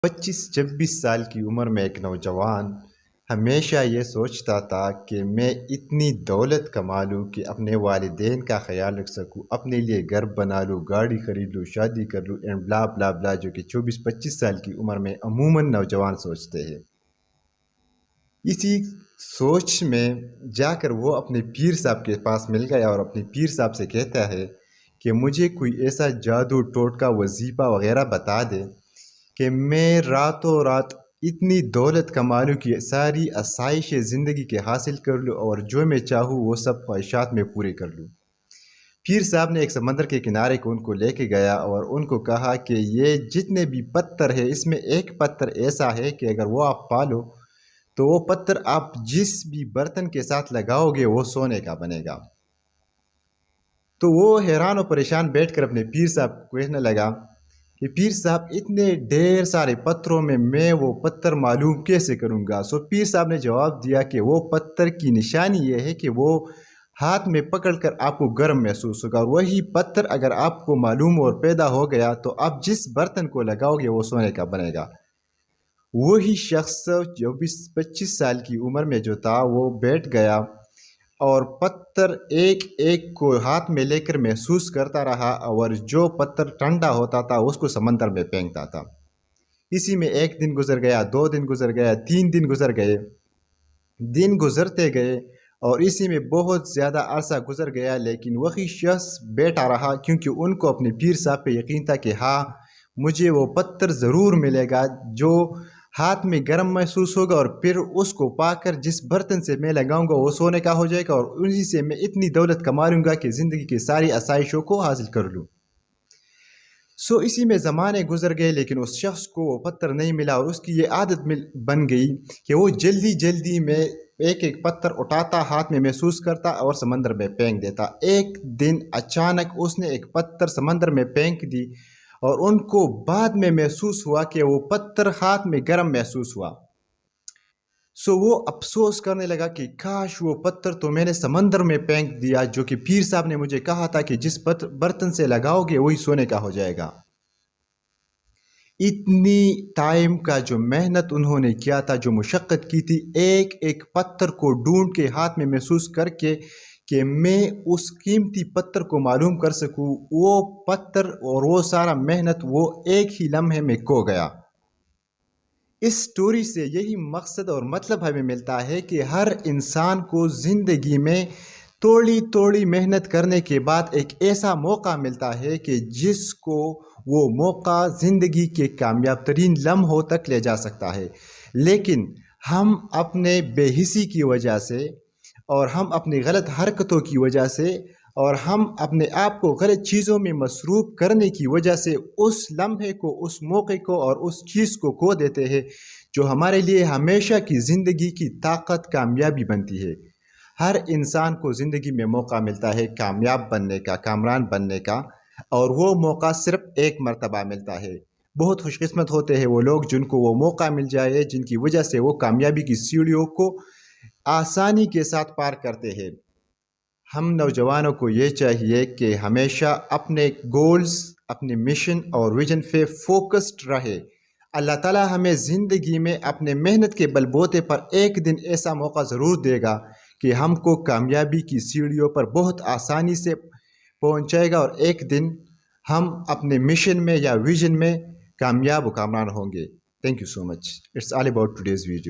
25-26 سال کی عمر میں ایک نوجوان ہمیشہ یہ سوچتا تھا کہ میں اتنی دولت کما لوں کہ اپنے والدین کا خیال رکھ سکوں، اپنے لیے گھر بنا لوں، گاڑی خرید لوں، شادی کر لوں اینڈ بلا بلا بلا، جو کہ 24-25 سال کی عمر میں عموماً نوجوان سوچتے ہیں۔ اسی سوچ میں جا کر وہ اپنے پیر صاحب کے پاس مل گیا اور اپنے پیر صاحب سے کہتا ہے کہ مجھے کوئی ایسا جادو ٹوٹکا وظیفہ وغیرہ بتا دے کہ میں راتوں رات اتنی دولت کما لوں کہ ساری آسائش زندگی کے حاصل کر لوں اور جو میں چاہوں وہ سب خواہشات میں پورے کر لوں۔ پیر صاحب نے ایک سمندر کے کنارے کو ان کو لے کے گیا اور ان کو کہا کہ یہ جتنے بھی پتھر ہے اس میں ایک پتھر ایسا ہے کہ اگر وہ آپ پالو تو وہ پتھر آپ جس بھی برتن کے ساتھ لگاؤ گے وہ سونے کا بنے گا۔ تو وہ حیران و پریشان بیٹھ کر اپنے پیر صاحب کو کہنے لگا کہ پیر صاحب اتنے ڈھیر سارے پتھروں میں وہ پتھر معلوم کیسے کروں گا؟ سو پیر صاحب نے جواب دیا کہ وہ پتھر کی نشانی یہ ہے کہ وہ ہاتھ میں پکڑ کر آپ کو گرم محسوس ہوگا، اور وہی پتھر اگر آپ کو معلوم اور پیدا ہو گیا تو آپ جس برتن کو لگاؤ گے وہ سونے کا بنے گا۔ وہی شخص 24-25 سال کی عمر میں جو تھا وہ بیٹھ گیا اور پتھر ایک ایک کو ہاتھ میں لے کر محسوس کرتا رہا، اور جو پتھر ٹھنڈا ہوتا تھا اس کو سمندر میں پھینکتا تھا۔ اسی میں 1 دن گزر گیا، 2 دن گزر گیا، 3 دن گزر گئے، دن گزرتے گئے اور اسی میں بہت زیادہ عرصہ گزر گیا، لیکن وہی شخص بیٹھا رہا کیونکہ ان کو اپنے پیر صاحب پہ یقین تھا کہ ہاں مجھے وہ پتھر ضرور ملے گا جو ہاتھ میں گرم محسوس ہوگا، اور پھر اس کو پا کر جس برتن سے میں لگاؤں گا وہ سونے کا ہو جائے گا، اور انہی سے میں اتنی دولت کما لوں گا کہ زندگی کی ساری آسائشوں کو حاصل کر لوں۔ سو اسی میں زمانے گزر گئے لیکن اس شخص کو وہ پتھر نہیں ملا، اور اس کی یہ عادت بن گئی کہ وہ جلدی میں ایک ایک پتھر اٹھاتا، ہاتھ میں محسوس کرتا اور سمندر میں پھینک دیتا۔ ایک دن اچانک اس نے ایک پتھر سمندر میں پھینک دی اور ان کو بعد میں محسوس ہوا کہ وہ پتھر ہاتھ میں گرم محسوس ہوا۔ سو وہ افسوس کرنے لگا کہ کاش وہ پتھر تو میں نے سمندر میں پھینک دیا، جو کہ پیر صاحب نے مجھے کہا تھا کہ جس برتن سے لگاؤ گے وہی سونے کا ہو جائے گا۔ اتنی ٹائم کا جو محنت انہوں نے کیا تھا، جو مشقت کی تھی، ایک ایک پتھر کو ڈھونڈ کے ہاتھ میں محسوس کر کے کہ میں اس قیمتی پتھر کو معلوم کر سکوں، وہ پتھر اور وہ سارا محنت وہ ایک ہی لمحے میں کھو گیا۔ اس سٹوری سے یہی مقصد اور مطلب ہمیں ملتا ہے کہ ہر انسان کو زندگی میں تھوڑی محنت کرنے کے بعد ایک ایسا موقع ملتا ہے کہ جس کو وہ موقع زندگی کے کامیاب ترین لمحوں تک لے جا سکتا ہے، لیکن ہم اپنے بے حسی کی وجہ سے اور ہم اپنی غلط حرکتوں کی وجہ سے اور ہم اپنے آپ کو غلط چیزوں میں مصروف کرنے کی وجہ سے اس لمحے کو، اس موقع کو اور اس چیز کو کھو دیتے ہیں جو ہمارے لیے ہمیشہ کی زندگی کی طاقت کامیابی بنتی ہے۔ ہر انسان کو زندگی میں موقع ملتا ہے کامیاب بننے کا، کامران بننے کا، اور وہ موقع صرف ایک مرتبہ ملتا ہے۔ بہت خوش قسمت ہوتے ہیں وہ لوگ جن کو وہ موقع مل جائے، جن کی وجہ سے وہ کامیابی کی سیڑھیوں کو آسانی کے ساتھ پار کرتے ہیں۔ ہم نوجوانوں کو یہ چاہیے کہ ہمیشہ اپنے گولز، اپنے مشن اور ویژن پہ فوکسڈ رہے۔ اللہ تعالیٰ ہمیں زندگی میں اپنے محنت کے بل بوتے پر ایک دن ایسا موقع ضرور دے گا کہ ہم کو کامیابی کی سیڑھیوں پر بہت آسانی سے پہنچائے گا، اور ایک دن ہم اپنے مشن میں یا ویژن میں کامیاب و کامران ہوں گے۔ Thank you so much. It's all about today's video.